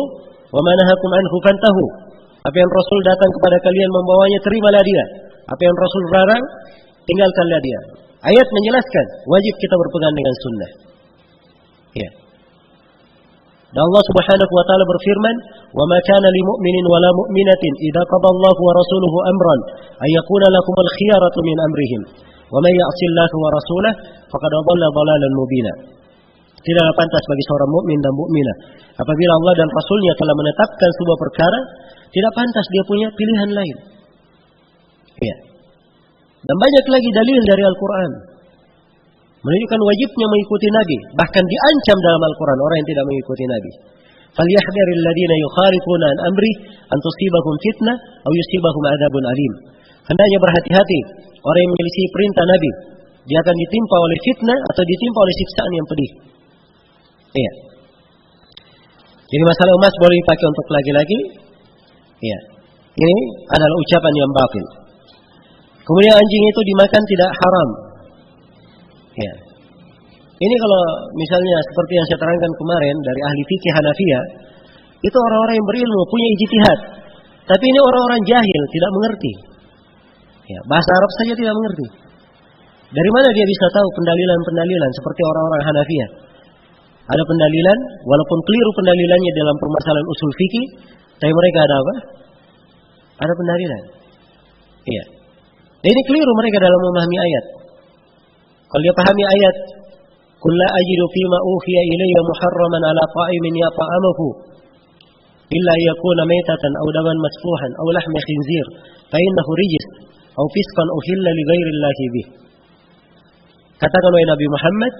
wa ma nahakum anhu fantahu." Apa yang Rasul datang kepada kalian membawanya, terimalah dia. Apa yang Rasul larang, tinggalkanlah dia. Ayat menjelaskan wajib kita berpegang dengan sunnah. Ya. Dan Allah Subhanahu wa taala berfirman, "Wa ma kana lil mu'minin wa la mu'minatin idza qada Allahu wa rasuluhu amran ay yakuna lakumul khiyaratu min amrihim. Wa may ya'si Allaha wa rasulahu faqad dhalla dhalalan mubina." Tidaklah pantas bagi seorang mukmin dan mukminah apabila Allah dan Rasulnya telah menetapkan sebuah perkara, Tidak pantas dia punya pilihan lain. Ya. Dan banyak lagi dalil dari Al-Quran menunjukkan wajibnya mengikuti Nabi. Bahkan diancam dalam Al-Quran orang yang tidak mengikuti Nabi. فَلْيَحْذَرِ الَّذِينَ يُخَالِفُونَ عَنْ أَمْرِهِ أَنْ تُصِيبَهُمْ فِتْنَةٌ أَوْ يُصِيبَهُمْ عَذَابٌ أَلِيمٌ. Hendaknya berhati-hati orang yang menyelisih perintah Nabi. Dia akan ditimpa oleh fitnah atau ditimpa oleh siksaan yang pedih. Iya. Jadi masalah emas boleh dipakai untuk laki-laki. Iya. Ini adalah ucapan yang batil. Kemudian anjing itu dimakan tidak haram. Iya. Ini kalau misalnya seperti yang saya terangkan kemarin dari ahli fikih Hanafiyah, itu orang-orang yang berilmu, punya ijtihad. Tapi ini orang-orang jahil, tidak mengerti. Ya, bahasa Arab saja tidak mengerti. Dari mana dia bisa tahu pendalilan-pendalilan seperti orang-orang Hanafiyah? Ada pendalilan, walaupun keliru pendalilannya dalam permasalahan usul fikih, tapi mereka ada apa? Ada pendalilan. Iya. Dan ini keliru mereka dalam memahami ayat. Kalau dia pahami ayat, "Qul la ajidu fima uhiya ilayya muharraman ala ta'imin yata'amuhu illa yakuna maytatan aw daman masfuhan aw lahma khinzir fa innahu rijs aw fisqan uhilla li ghairi Allahi bih." Katakan wahai Nabi Muhammad,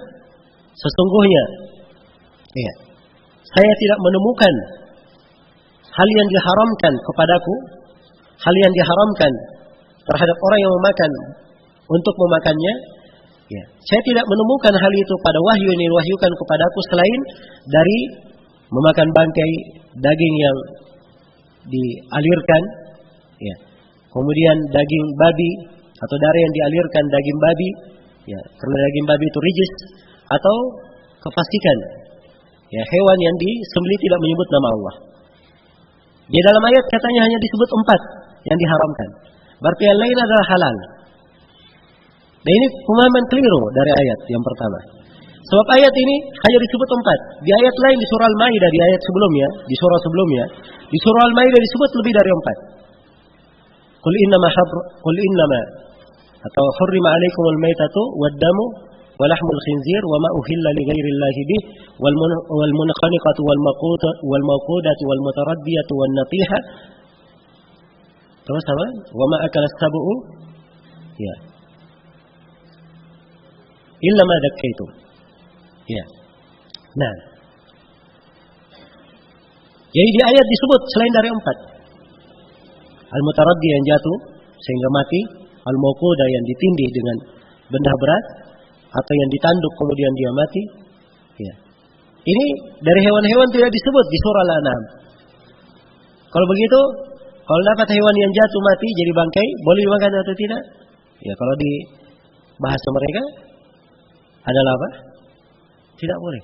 sesungguhnya iya, saya tidak menemukan hal yang diharamkan kepadaku, hal yang diharamkan terhadap orang yang memakan untuk memakannya. Ya, saya tidak menemukan hal itu pada wahyu yang diwahyukan kepadaku selain dari memakan bangkai daging yang dialirkan, ya. Kemudian daging babi atau darah yang dialirkan daging babi, ya, karena daging babi itu rijis, atau kefasikan, ya, hewan yang disembelih tidak menyebut nama Allah. Di dalam ayat katanya hanya disebut 4 yang diharamkan. Berarti yang lain adalah halal. Dan ini pemahaman keliru dari ayat yang pertama. Sebab ayat ini hanya disebut 4. Di ayat lain di surah Al-Maidah, di ayat sebelumnya, di surah sebelumnya, di surah Al-Maidah disebut lebih dari 4. Qul innama atau hurrima alaikumul maitatu wad-damu wa lahmul khinzir wa ma uhilla li ghairillahi bih wal munkhaniqatu wal mawqudatu wal mutaraddiyatu wan natiha. Terus apa? Wa ma akala as-sab'u, ya, illa ma dakkaitum. Ya. Nah. Jadi di ayat disebut selain dari 4. Al-mutaraddi yang jatuh sehingga mati, al-mawqudah yang ditindih dengan benda berat, atau yang ditanduk kemudian dia mati. Ya. Ini dari hewan-hewan tidak disebut di surah Al-An'am. Kalau begitu, kalau dapat hewan yang jatuh mati jadi bangkai, boleh dimakan atau tidak? Ya, kalau di bahasa mereka adalah apa? Tidak boleh.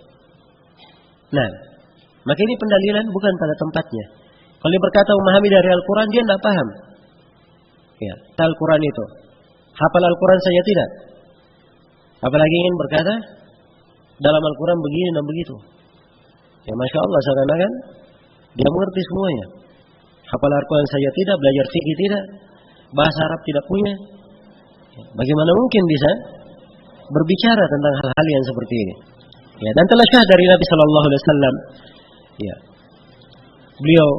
Nah, maka ini pendalilan bukan pada tempatnya. Kalau dia berkata memahami dari Al-Quran, dia tidak paham. Ya, Al-Quran itu hafal Al-Quran saja tidak. Apalagi ingin berkata dalam Al-Quran begini dan begitu. Ya, Masya Allah, seakan-akan dia mengerti semuanya. Hafal Al-Quran saja tidak, belajar fikih tidak, bahasa Arab tidak punya. Bagaimana mungkin bisa berbicara tentang hal-hal yang seperti ini? Ya, dan telah syah dari Nabi Sallallahu Alaihi Wasallam. Ya, beliau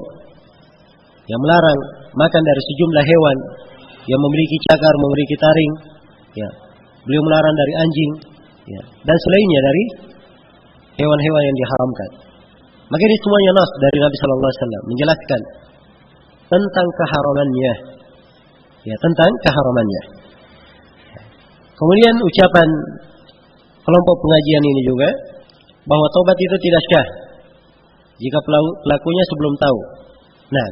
yang melarang makan dari sejumlah hewan yang memiliki cagar, memiliki taring. Ya, beliau melarang dari anjing, ya, dan selainnya dari hewan-hewan yang diharamkan. Maka ini semuanya nas dari Nabi Sallallahu Alaihi Wasallam menjelaskan tentang keharamannya. Ya, tentang keharamannya. Kemudian ucapan kelompok pengajian ini juga bahwa taubat itu tidak syah jika pelakunya sebelum tahu. Nah,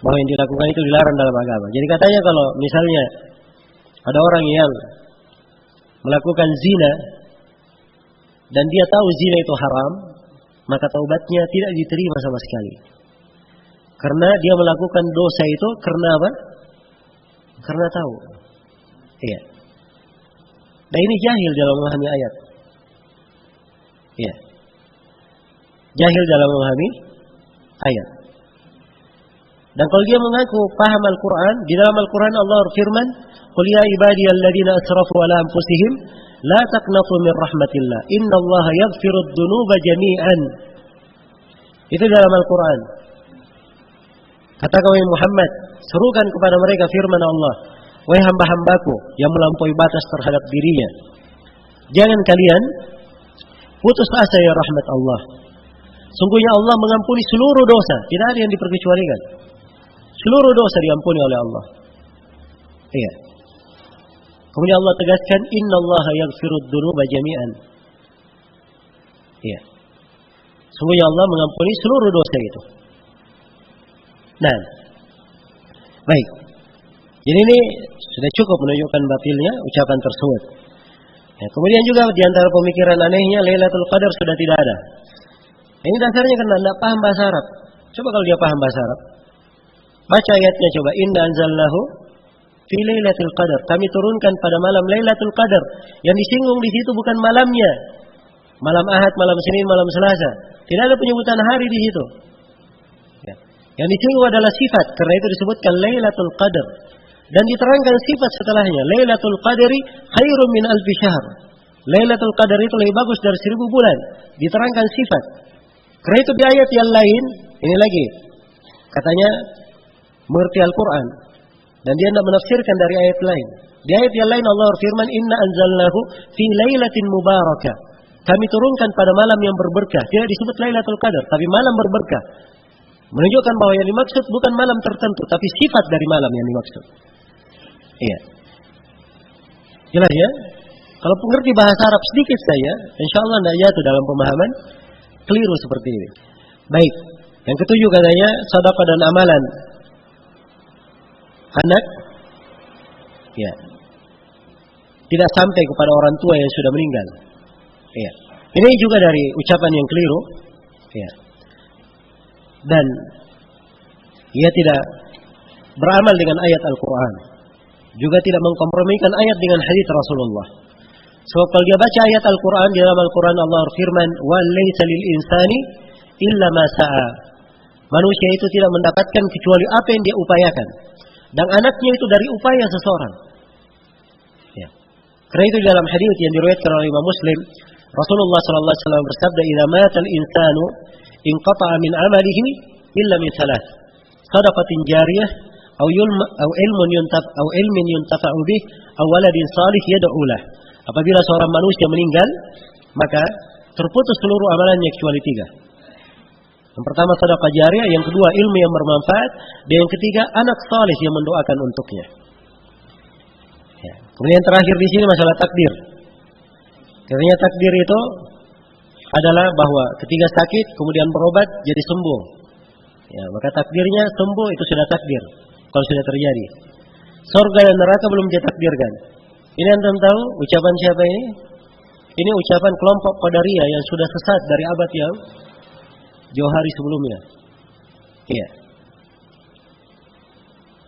bahwa yang dilakukan itu dilarang dalam agama. Jadi katanya kalau misalnya ada orang yang melakukan zina dan dia tahu zina itu haram, maka taubatnya tidak diterima sama sekali. Karena dia melakukan dosa itu karena apa? Karena tahu. Iya. Dan ini jahil dalam memahami ayat. Iya. Jahil dalam memahami ayat. Dan kalau dia mengaku paham Al-Quran, di dalam Al-Quran Allah firman, "Qul ya ibadiyalladzina asrafu ala anfusihim la taqnatu min rahmatillah, innallaha yaghfirud dzunuba jami'an." Itu dalam Al-Quran. Katakan wahai Muhammad, serukan kepada mereka firman Allah, wahai hamba-hambaku yang melampaui batas terhadap dirinya, jangan kalian putus asa ya rahmat Allah. Sungguhnya Allah mengampuni seluruh dosa, tidak ada yang diperkecualikan. Seluruh dosa diampuni oleh Allah. Iya. Kemudian Allah tegaskan, innallaha yaghfirud dzunuba jami'an. Iya. Sungguhnya Allah mengampuni seluruh dosa itu. Nah, baik. Jadi ini sudah cukup menunjukkan batilnya ucapan tersebut. Ya, kemudian juga di antara pemikiran anehnya, Lailatul Qadar sudah tidak ada. Ini dasarnya karena tidak paham bahasa Arab. Coba kalau dia paham bahasa Arab, baca ayatnya coba. Inna anzalnahu fi Lailatul Qadar. Kami turunkan pada malam Lailatul Qadar. Yang disinggung di situ bukan malamnya. Malam Ahad, malam Senin, malam Selasa. Tidak ada penyebutan hari di situ. Ya. Yang disinggung adalah sifat. Karena itu disebutkan Lailatul Qadar. Dan diterangkan sifat setelahnya. Lailatul Qadri khairun min alfi syahr. Lailatul Qadar itu lebih bagus dari 1000 bulan. Diterangkan sifat. Karena itu di ayat yang lain, ini lagi. Katanya mengerti Al-Quran. Dan dia tidak menafsirkan dari ayat lain. Di ayat yang lain Allah berfirman, Inna anzalnahu fi lailatin mubarakah. Kami turunkan pada malam yang berberkah. Tidak disebut Lailatul Qadar, tapi malam berberkah. Menunjukkan bahwa yang dimaksud bukan malam tertentu, tapi sifat dari malam yang dimaksud. Iya. Jelas ya? Kalau pengerti bahasa Arab sedikit saja, insya Allah tidak jatuh dalam pemahaman keliru seperti ini. Baik. Yang ketujuh katanya, sedekah dan amalan anak, ya, tidak sampai kepada orang tua yang sudah meninggal. Ya. Ini juga dari ucapan yang keliru. Ya. Dan ia tidak beramal dengan ayat Al-Quran. Juga tidak mengkompromikan ayat dengan hadis Rasulullah. Sebab kalau dia baca ayat Al-Quran, di dalam Al-Quran Allah berfirman, وَلَيْسَ لِلْإِنسَانِ إِلَّا مَا سَعَى. Manusia itu tidak mendapatkan kecuali apa yang dia upayakan. Dan anaknya itu dari upaya seseorang. Ya. Karena itu dalam hadis yang diriwayatkan oleh Imam Muslim, Rasulullah sallallahu alaihi wasallam bersabda, "Idza mata al-insanu inqata'a min 'amalihi illa min thalath. Shadaqatin jariyah aw ilmin yuntafa'u bih aw waladin salih yad'u lah." Apabila seorang manusia meninggal, maka terputus seluruh amalannya kecuali 3. Yang pertama sedekah jariyah, yang kedua ilmu yang bermanfaat, dan yang ketiga anak saleh yang mendoakan untuknya. Ya. Kemudian terakhir di sini masalah takdir. Katanya takdir itu adalah bahwa ketika sakit kemudian berobat jadi sembuh. Ya, maka takdirnya sembuh itu sudah takdir kalau sudah terjadi. Surga dan neraka belum ditakdirkan. Ini antum tahu ucapan siapa ini? Ini ucapan kelompok Qadariyah yang sudah sesat dari abad yang jauh hari sebelumnya. Iya.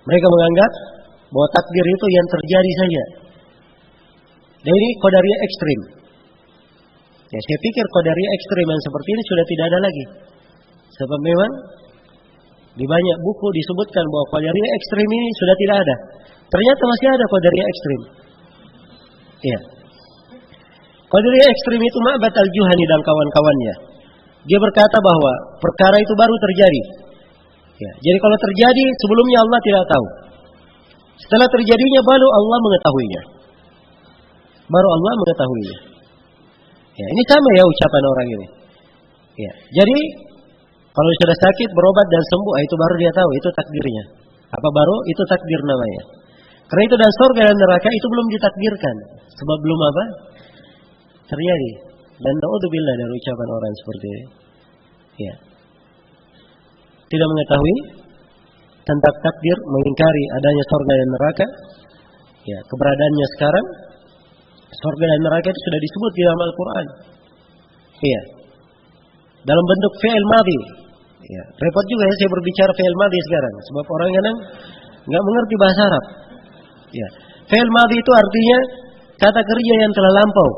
Mereka menganggap bahwa takdir itu yang terjadi saja. Dan ini Qadariyah ekstrim. Ya, saya pikir Qadariyah ekstrim yang seperti ini sudah tidak ada lagi. Sebab memang di banyak buku disebutkan bahwa Qadariyah ekstrim ini sudah tidak ada. Ternyata masih ada Qadariyah ekstrim. Iya. Qadariyah ekstrim itu Ma'bad al-Juhani dan kawan-kawannya. Dia berkata bahwa perkara itu baru terjadi. Ya, jadi kalau terjadi sebelumnya Allah tidak tahu. Setelah terjadinya baru Allah mengetahuinya. Baru Allah mengetahuinya. Ya, ini sama ya ucapan orang ini. Ya, jadi kalau sudah sakit berobat dan sembuh, itu baru dia tahu itu takdirnya. Apa baru? Itu takdir namanya. Karena itu dan surga dan neraka itu belum ditakdirkan. Sebab belum apa? Terjadi. Dan naudzubillah dari ucapan orang seperti ini. Ya. Tidak mengetahui tentang takdir, mengingkari adanya surga dan neraka. Ya, keberadaannya sekarang surga dan neraka itu sudah disebut di dalam Al-Quran. Iya. Dalam bentuk fi'il madhi. Ya, repot juga ya saya berbicara fi'il madhi sekarang. Sebab orang kadang nggak mengerti bahasa Arab. Ya, fi'il madhi itu artinya kata kerja yang telah lampau,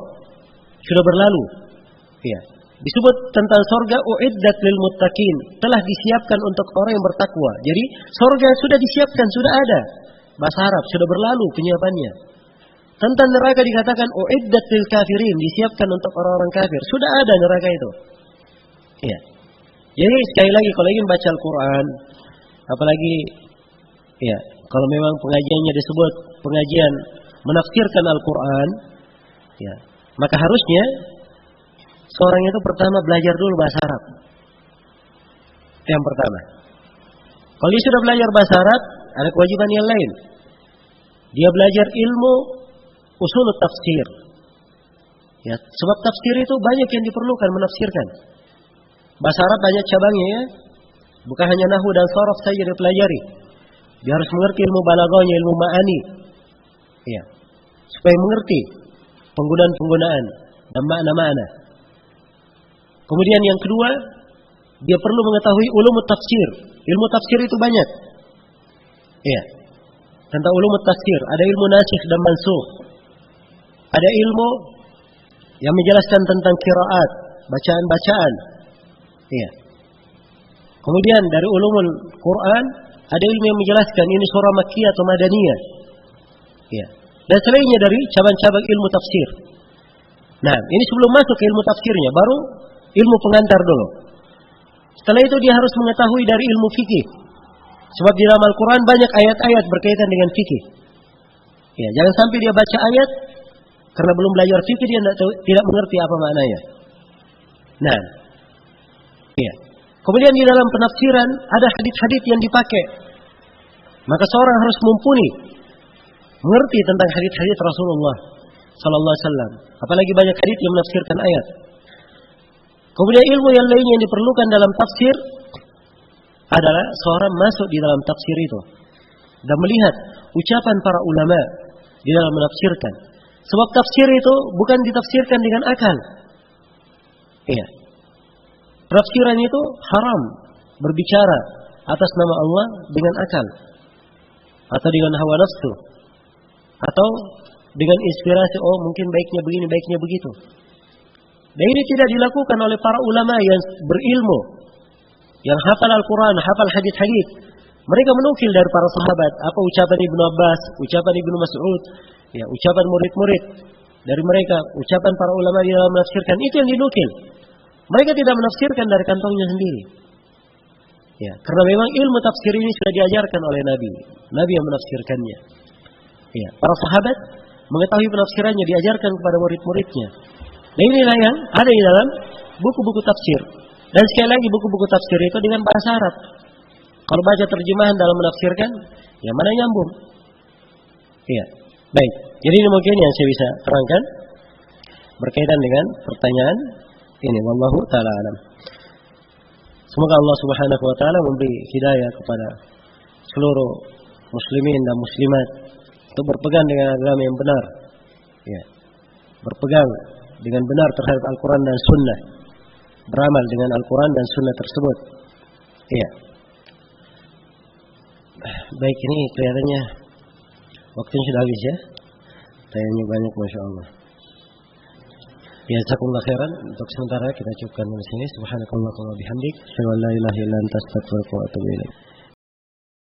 sudah berlalu. Ya, disebut tentang surga uiddat lil muttaqin, telah disiapkan untuk orang yang bertakwa. Jadi surga sudah disiapkan, sudah ada. Bahasa Arab sudah berlalu penyiapannya. Tentang neraka dikatakan uiddat lil kafirin, disiapkan untuk orang-orang kafir. Sudah ada neraka itu. Iya. Jadi sekali lagi kalau ingin baca Al-Quran, Apalagi ya, kalau memang pengajiannya disebut pengajian menafsirkan Al-Quran, ya, maka harusnya seorang itu pertama belajar dulu bahasa Arab. Yang pertama. Kalau dia sudah belajar bahasa Arab, ada kewajiban yang lain. Dia belajar ilmu usul tafsir. Ya, sebab tafsir itu banyak yang diperlukan menafsirkan. Bahasa Arab banyak cabangnya ya. Bukan hanya nahwu dan sharaf saja dipelajari. Dia harus mengerti ilmu balaghahnya, ilmu ma'ani. Ya. Supaya mengerti penggunaan-penggunaan dan makna-makna. Kemudian yang kedua, dia perlu mengetahui ulum tafsir. Ilmu tafsir itu banyak. Ya. Tentang ulum tafsir, ada ilmu nasikh dan mansukh. Ada ilmu yang menjelaskan tentang qiraat, bacaan-bacaan. Iya. Kemudian dari ulumul Quran ada ilmu yang menjelaskan ini surah Makkiyah atau Madaniyah. Iya. Dan selainnya dari cabang-cabang ilmu tafsir. Nah, ini sebelum masuk ke ilmu tafsirnya, baru ilmu pengantar dulu. Setelah itu dia harus mengetahui dari ilmu fikih. Sebab di dalam Al-Quran banyak ayat-ayat berkaitan dengan fikih. Ya, jangan sampai dia baca ayat karena belum belajar fikih dia tidak mengerti apa maknanya. Nah, ya. Kemudian di dalam penafsiran ada hadits-hadits yang dipakai. Maka seorang harus mumpuni mengerti tentang hadits-hadits Rasulullah sallallahu alaihi wasallam. Apalagi banyak hadits yang menafsirkan ayat. Kemudian ilmu yang lain yang diperlukan dalam tafsir adalah seorang masuk di dalam tafsir itu dan melihat ucapan para ulama di dalam menafsirkan. Sebab tafsir itu bukan ditafsirkan dengan akal. Iya. Tafsiran itu haram berbicara atas nama Allah dengan akal atau dengan hawa nafsu atau dengan inspirasi, oh mungkin baiknya begini, baiknya begitu. Dan ini tidak dilakukan oleh para ulama yang berilmu, yang hafal Al-Quran, hafal hadis-hadis. Mereka menukil dari para sahabat apa ucapan Ibnu Abbas, ucapan Ibnu Mas'ud, ya, ucapan murid-murid dari mereka, ucapan para ulama di dalam menafsirkan, itu yang dinukil. Mereka tidak menafsirkan dari kantongnya sendiri. Ya, karena memang ilmu tafsir ini sudah diajarkan oleh Nabi. Nabi yang menafsirkannya. Ya, para sahabat mengetahui penafsirannya, diajarkan kepada murid-muridnya. Nah, inilah yang ada di dalam buku-buku tafsir. Dan sekali lagi buku-buku tafsir itu dengan bahasa Arab. Kalau baca terjemahan dalam menafsirkan, ya mana nyambung. Iya, baik. Jadi ini mungkin yang saya bisa terangkan berkaitan dengan pertanyaan ini. Wallahu ta'ala alam. Semoga Allah subhanahu wa ta'ala memberi hidayah kepada seluruh muslimin dan muslimat untuk berpegang dengan agama yang benar. Ya. Berpegang dengan benar terhadap Al-Quran dan Sunnah. Beramal dengan Al-Quran dan Sunnah tersebut. Iya. Baik, ini kelihatannya waktunya sudah habis ya. Tanya banyak, Masya Allah. Ya, jazakumullah khairan. Untuk sementara kita cukupkan di sini. Subhanakallahumma wa bihamdik, asyhadu an la ilaha illa anta, astaghfiruka wa atubu ilaik.